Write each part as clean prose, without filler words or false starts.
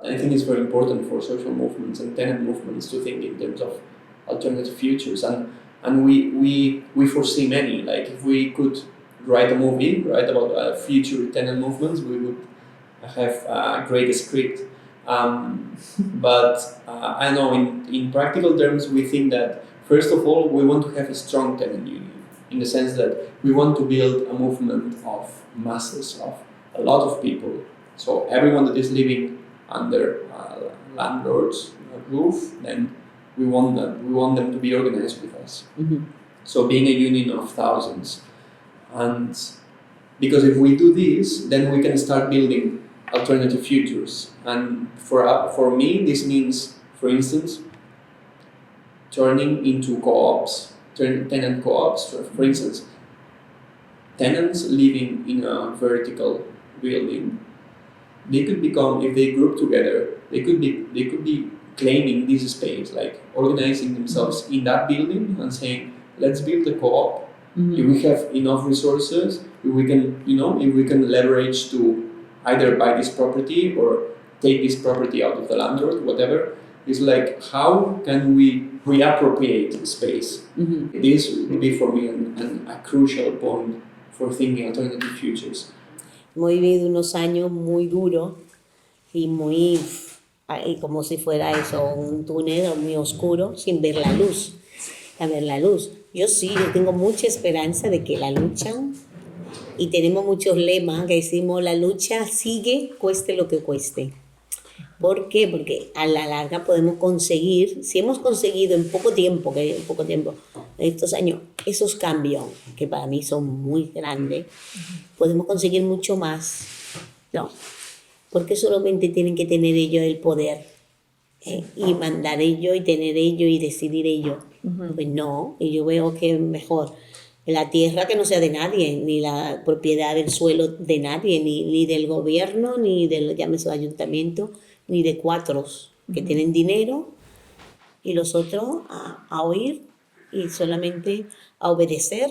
I think it's very important for social movements and tenant movements to think in terms of alternative futures, and we foresee many. Like if we could write a movie, right, about future tenant movements, we would have a great script. But I know in practical terms, we think that first of all, we want to have a strong tenant union in the sense that we want to build a movement of masses, of a lot of people. So everyone that is living under landlords' roof, then we want them to be organized with us. Mm-hmm. So being a union of thousands, and because if we do this, then we can start building alternative futures. And for me, this means, for instance, turning into co-ops, tenant co-ops. For instance, tenants living in a vertical building, they could become, if they group together, they could be claiming this space, like organizing themselves in that building and saying, let's build a co-op. Mm-hmm. If we have enough resources, if we can leverage to either buy this property or take this property out of the landlord, whatever. It's like, how can we reappropriate space? Mm-hmm. This would be for me a crucial point for thinking alternative futures. Hemos vivido unos años muy duros y muy, como si fuera eso, un túnel muy oscuro, sin ver la luz. Yo tengo mucha esperanza de que la lucha, y tenemos muchos lemas que decimos, la lucha sigue, cueste lo que cueste. ¿Por qué? Porque a la larga podemos conseguir, si hemos conseguido en poco tiempo, en estos años, esos cambios, que para mí son muy grandes, podemos conseguir mucho más, ¿no? Porque solamente tienen que tener ellos el poder, y mandar ellos, y tener ellos, y decidir ellos. Uh-huh. Pues no, y yo veo que es mejor la tierra que no sea de nadie, ni la propiedad del suelo de nadie, ni del gobierno, ni del, llámese, ayuntamiento, ni de cuatros que tienen dinero, y los otros a oír y solamente a obedecer.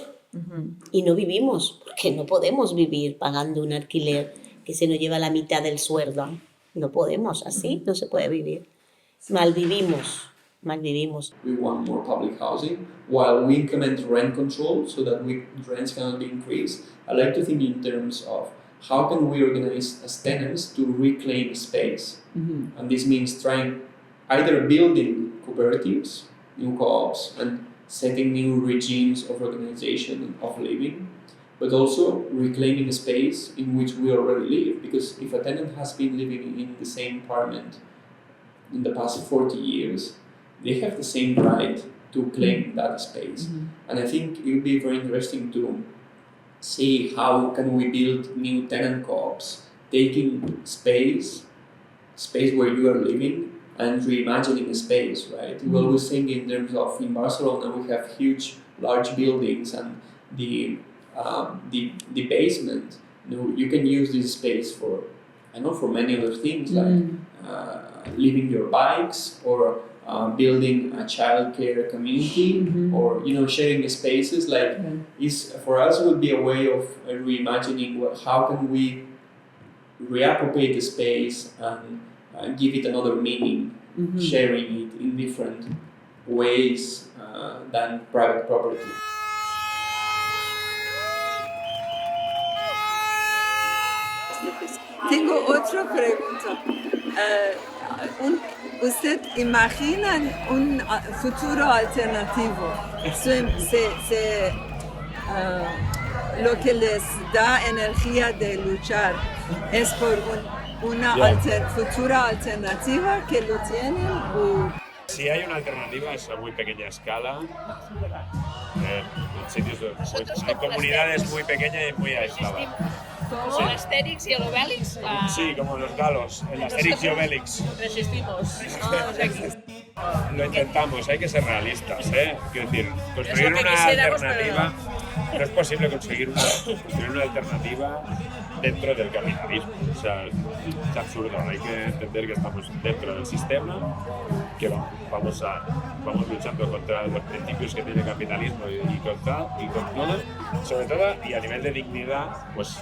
Y no vivimos, porque no podemos vivir pagando un alquiler que se nos lleva la mitad del sueldo. No podemos, así no se puede vivir. Malvivimos. We want more public housing while we implement rent control so that rents cannot be increased. I like to think in terms of how can we organize as tenants to reclaim space. Mm-hmm. And this means trying either building cooperatives, new co-ops, and setting new regimes of organization and of living, but also reclaiming a space in which we already live. Because if a tenant has been living in the same apartment in the past 40 years, they have the same right to claim that space. Mm-hmm. And I think it would be very interesting to see how can we build new tenant co-ops, taking space where you are living and reimagining a space, right? Mm-hmm. We always think in terms of, in Barcelona we have huge, large buildings, and the basement, you can use this space for many other things, like leaving your bikes, or building a childcare community, or sharing spaces. Like for us would be a way of reimagining how can we reappropriate the space and give it another meaning, sharing it in different ways than private property. Tengo otra pregunta. ¿Usted imagina un futuro alternativo? Lo que les da energía de luchar es por una futura alternativa que lo tienen. Si hay una alternativa es a muy pequeña escala, en sitios en comunidades muy pequeñas y muy aisladas. Como el Asterix y el Obélix. Sí, como los galos, el Asterix y Obélix. Resistimos. Lo intentamos, hay que ser realistas, Quiero decir, construir una alternativa. no es posible construir una alternativa dentro del capitalismo. O sea, es absurdo. Hay que entender que estamos dentro del sistema, que vamos luchando contra los principios que tiene el capitalismo y con todo, sobre todo, y a nivel de dignidad, pues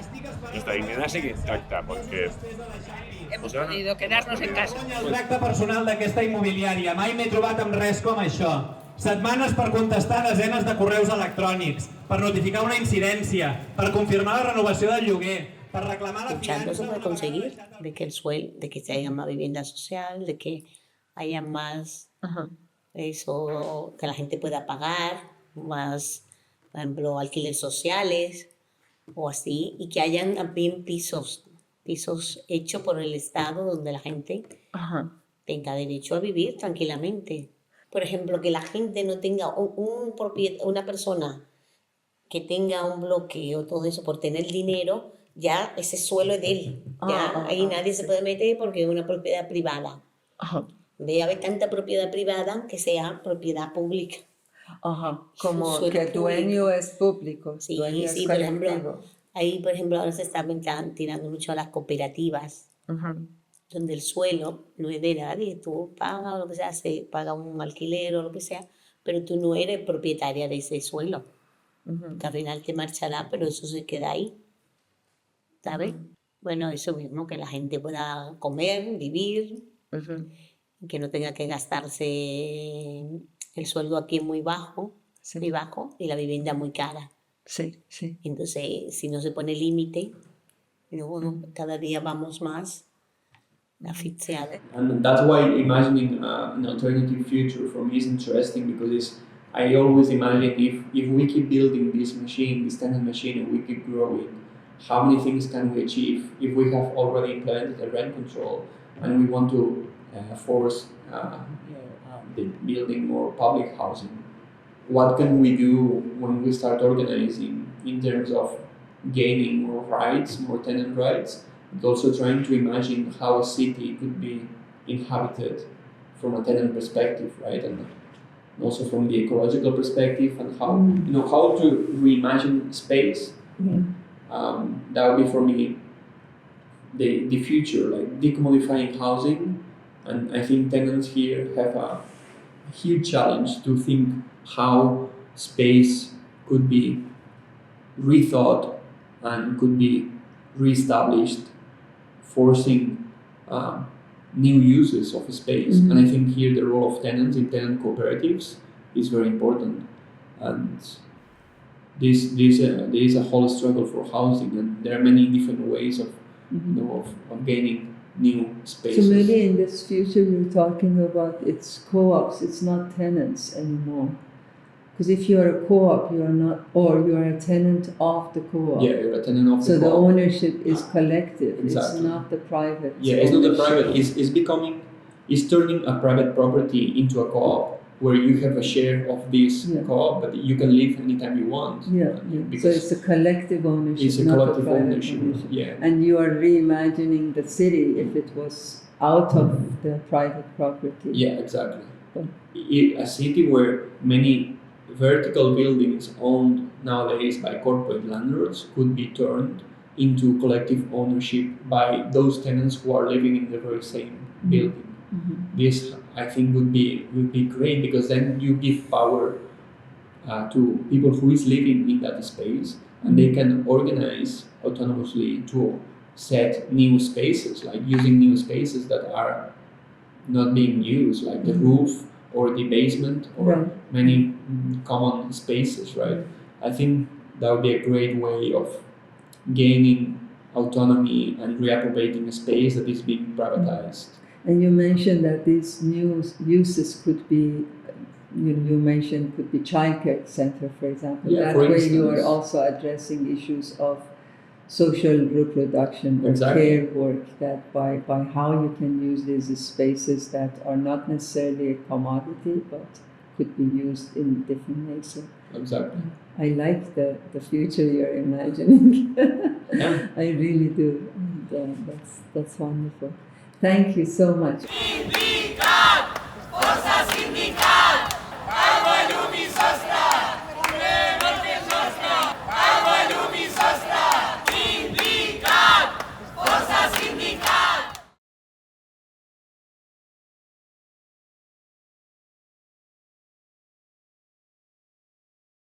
nuestra dignidad sigue intacta, porque hemos podido quedarnos en casa. El tracte personal d'aquesta immobiliària. Mai m'he trobat amb res com això. Setmanes per contestar desenes de correus electrònics, per notificar una incidència, per confirmar la renovació del lloguer, per reclamar la Luchándose fiança... por conseguir de que de que se haya más vivienda social, de que haya más eso, que la gente pueda pagar, más, por ejemplo, alquileres sociales o así, y que hayan también pisos hechos por el Estado donde la gente tenga derecho a vivir tranquilamente. Por ejemplo, que la gente no tenga una persona que tenga un bloque o todo eso por tener dinero, ya ese suelo es de él. Ya ahí nadie se puede meter porque es una propiedad privada. Debe haber tanta propiedad privada que sea propiedad pública. Como Suelo que el dueño público. es público. Sí, dueño sí, es por colectivo. ejemplo, ahí por ejemplo ahora se está tirando mucho a las cooperativas, donde el suelo no es de nadie, tú pagas o lo que sea, se paga un alquiler o lo que sea, pero tú no eres propietaria de ese suelo, que al final te marchará, pero eso se queda ahí, ¿sabes? Bueno, eso mismo, que la gente pueda comer, vivir, y que no tenga que gastarse el sueldo aquí muy bajo, muy bajo y la vivienda muy cara. Sí, sí. Entonces, si no se pone límite, luego cada día vamos más asfixiados. And that's why imagining an alternative future for me is interesting, because I always imagine if we keep building this machine, this tenant machine, and we keep growing, how many things can we achieve if we have already implemented a rent control and we want to force the building more public housing? What can we do when we start organizing in terms of gaining more rights, more tenant rights, but also trying to imagine how a city could be inhabited from a tenant perspective, right? And also from the ecological perspective, and how to reimagine space. That would be for me the future, like decommodifying housing. And I think tenants here have a huge challenge to think how space could be rethought and could be reestablished, forcing new uses of space. And I think here the role of tenants in tenant cooperatives is very important. And this is a whole struggle for housing, and there are many different ways of of gaining new spaces. So maybe in this future you're talking about it's co-ops, it's not tenants anymore. Because if you're a co-op, you're not, or you're a tenant of the co-op. Yeah, you're a tenant of the so co-op. the ownership is collective. Exactly. It's not the private. Yeah, it's not the ownership. private. It's turning a private property into a co-op where you have a share of this co-op, but you can leave anytime you want. Yeah. So it's a collective ownership. It's a not collective a private ownership. Yeah. And you are reimagining the city if it was out of the private property. Yeah, exactly. A city where many vertical buildings owned nowadays by corporate landlords could be turned into collective ownership by those tenants who are living in the very same building. This, I think, would be great, because then you give power to people who is living in that space, and they can organize autonomously to set new spaces, like using new spaces that are not being used, like the roof or the basement or many common spaces, right? I think that would be a great way of gaining autonomy and reappropriating a space that is being privatized. And you mentioned that these new uses could be, you mentioned could be childcare center, for example. Yeah, that for way instance. you are also addressing issues of social reproduction or Exactly. care work, that by how you can use these spaces that are not necessarily a commodity but could be used in different ways. So Exactly. I like the future you're imagining. Yeah. I really do. And, that's wonderful. Thank you so much.